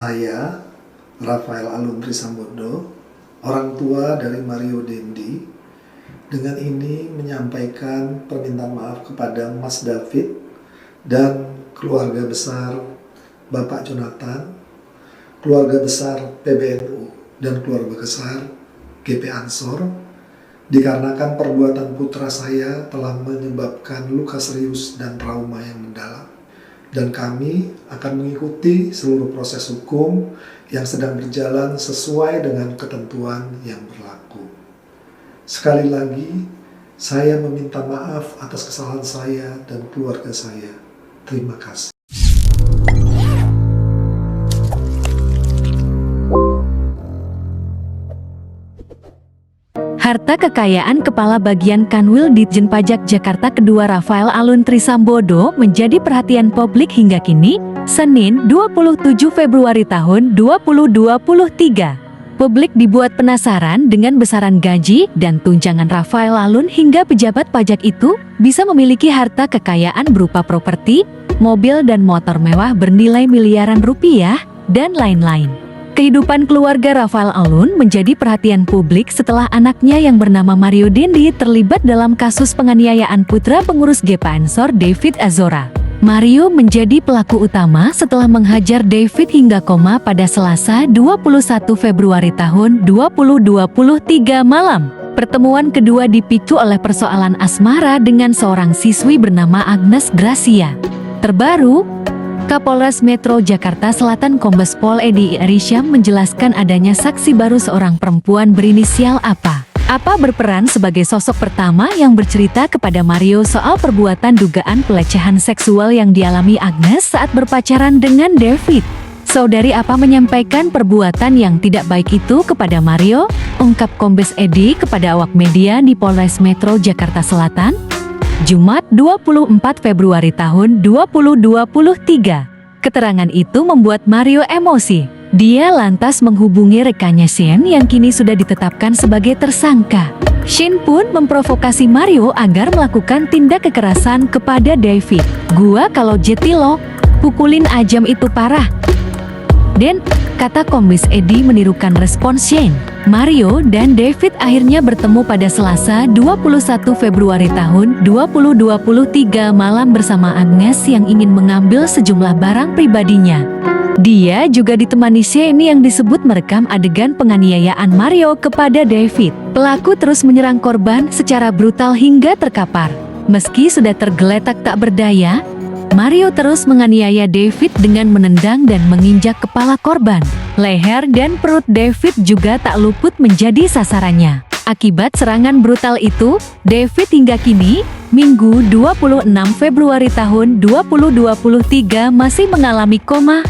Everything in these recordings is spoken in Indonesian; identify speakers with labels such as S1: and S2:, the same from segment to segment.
S1: Saya, Rafael Alun Trisambodo, orang tua dari Mario Dendi, dengan ini menyampaikan permintaan maaf kepada Mas David dan keluarga besar Bapak Jonathan, keluarga besar PBNU, dan keluarga besar GP Ansor, dikarenakan perbuatan putra saya telah menyebabkan luka serius dan trauma yang mendalam. Dan kami akan mengikuti seluruh proses hukum yang sedang berjalan sesuai dengan ketentuan yang berlaku. Sekali lagi, saya meminta maaf atas kesalahan saya dan keluarga saya. Terima kasih.
S2: Harta kekayaan Kepala Bagian Kanwil Ditjen Pajak Jakarta Kedua Rafael Alun Trisambodo menjadi perhatian publik hingga kini, Senin 27 Februari tahun 2023. Publik dibuat penasaran dengan besaran gaji dan tunjangan Rafael Alun hingga pejabat pajak itu bisa memiliki harta kekayaan berupa properti, mobil dan motor mewah bernilai miliaran rupiah, dan lain-lain. Kehidupan keluarga Rafael Alun menjadi perhatian publik setelah anaknya yang bernama Mario Dendi terlibat dalam kasus penganiayaan putra pengurus GP Ansor David Ozora. Mario menjadi pelaku utama setelah menghajar David hingga koma pada Selasa 21 Februari tahun 2023 malam. Pertemuan kedua dipicu oleh persoalan asmara dengan seorang siswi bernama Agnes Gracia. Terbaru, Kapolres Metro Jakarta Selatan Kombes Pol Edi Arisham menjelaskan adanya saksi baru seorang perempuan berinisial apa berperan sebagai sosok pertama yang bercerita kepada Mario soal perbuatan dugaan pelecehan seksual yang dialami Agnes saat berpacaran dengan David. Saudari apa menyampaikan perbuatan yang tidak baik itu kepada Mario, ungkap Kombes Edi kepada awak media di Polres Metro Jakarta Selatan, Jumat 24 Februari tahun 2023. Keterangan itu membuat Mario emosi. Dia lantas menghubungi rekannya Shin yang kini sudah ditetapkan sebagai tersangka. Shin pun memprovokasi Mario agar melakukan tindak kekerasan kepada David. "Gua kalau jeti lo, pukulin ajam itu parah." Dan, kata Kombes Edi menirukan respons Shin. Mario dan David akhirnya bertemu pada Selasa 21 Februari tahun 2023 malam bersama Agnes yang ingin mengambil sejumlah barang pribadinya. Dia juga ditemani Shane yang disebut merekam adegan penganiayaan Mario kepada David. Pelaku terus menyerang korban secara brutal hingga terkapar. Meski sudah tergeletak tak berdaya, Mario terus menganiaya David dengan menendang dan menginjak kepala korban. Leher dan perut David juga tak luput menjadi sasarannya. Akibat serangan brutal itu, David hingga kini, Minggu 26 Februari tahun 2023 masih mengalami koma.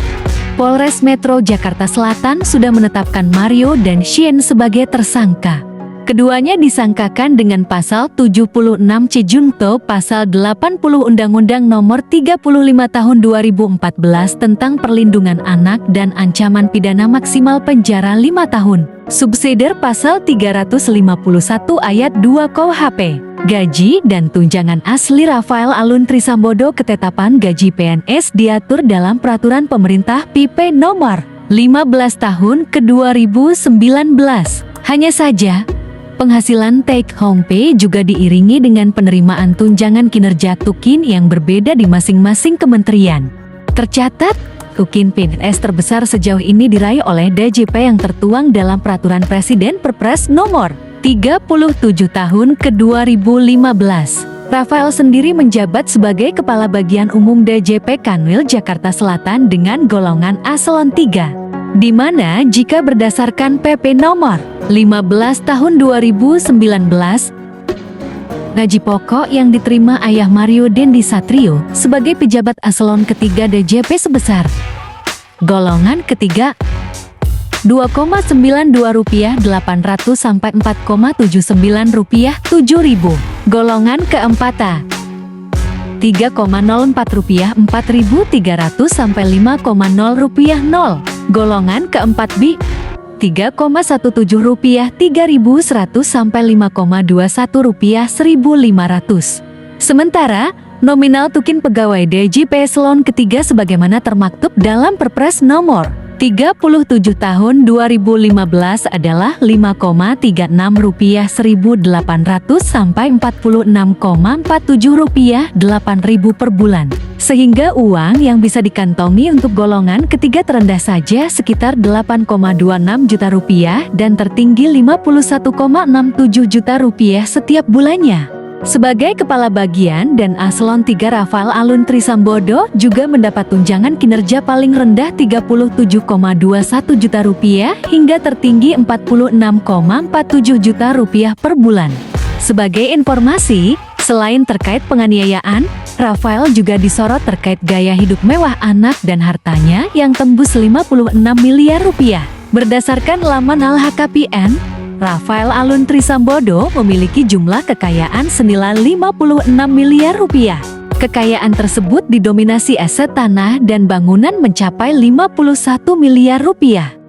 S2: Polres Metro Jakarta Selatan sudah menetapkan Mario dan Shane sebagai tersangka. Keduanya disangkakan dengan pasal 76 C Junto pasal 80 Undang-Undang Nomor 35 Tahun 2014 tentang Perlindungan Anak dan ancaman pidana maksimal penjara 5 tahun. Subsidiar pasal 351 ayat 2 KUHP. Gaji dan tunjangan asli Rafael Alun Trisambodo ketetapan gaji PNS diatur dalam Peraturan Pemerintah PP Nomor 15 Tahun ke 2019. Hanya saja, penghasilan take home pay juga diiringi dengan penerimaan tunjangan kinerja Tukin yang berbeda di masing-masing kementerian. Tercatat, Tukin PNS terbesar sejauh ini diraih oleh DJP yang tertuang dalam Peraturan Presiden Perpres Nomor 37 Tahun ke 2015. Rafael sendiri menjabat sebagai Kepala Bagian Umum DJP Kanwil Jakarta Selatan dengan golongan Eselon 3. Di mana jika berdasarkan PP Nomor 15 Tahun 2019, gaji pokok yang diterima ayah Mario Dendi Satrio sebagai pejabat eselon ketiga DJP sebesar golongan ketiga Rp2,92 sampai Rp4,79 7.000, golongan keempat Rp3,04 4.300 sampai Rp5,0 0, golongan keempat B Rp3,17 3.100 sampai Rp5,21 1.500. Sementara, nominal tukin pegawai DJP eselon ketiga sebagaimana termaktub dalam Perpres Nomor 37 tahun 2015 adalah Rp5,36 1.800 sampai Rp46,47 8.000 per bulan. Sehingga uang yang bisa dikantongi untuk golongan ketiga terendah saja sekitar Rp8,26 juta dan tertinggi Rp51,67 juta setiap bulannya. Sebagai Kepala Bagian dan Eselon 3, Rafael Alun Trisambodo juga mendapat tunjangan kinerja paling rendah Rp37,21 juta hingga tertinggi Rp46,47 juta per bulan. Sebagai informasi, selain terkait penganiayaan, Rafael juga disorot terkait gaya hidup mewah anak dan hartanya yang tembus Rp56 miliar. Berdasarkan laman LHKPN, Rafael Alun Trisambodo memiliki jumlah kekayaan senilai Rp56 miliar. Kekayaan tersebut didominasi aset tanah dan bangunan mencapai Rp51 miliar.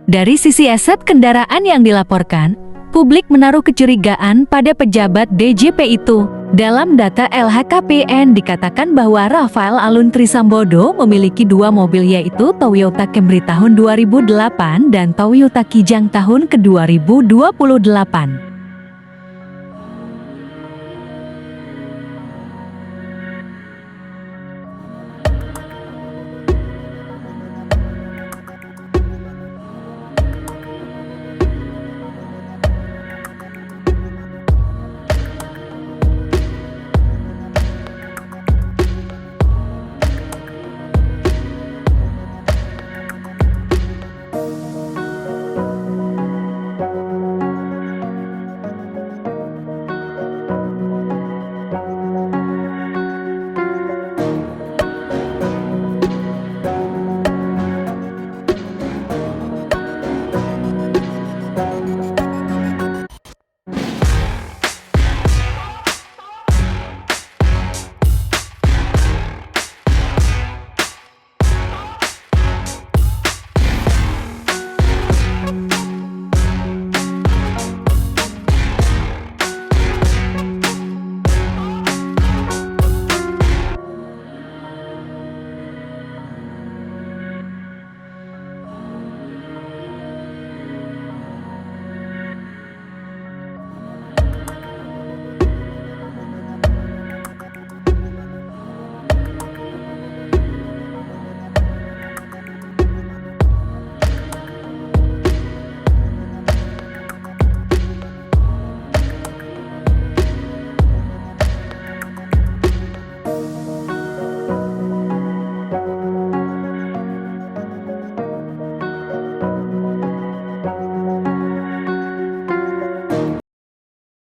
S2: Dari sisi aset kendaraan yang dilaporkan, publik menaruh kecurigaan pada pejabat DJP itu. Dalam data LHKPN dikatakan bahwa Rafael Alun Trisambodo memiliki dua mobil, yaitu Toyota Camry tahun 2008 dan Toyota Kijang tahun ke-2028.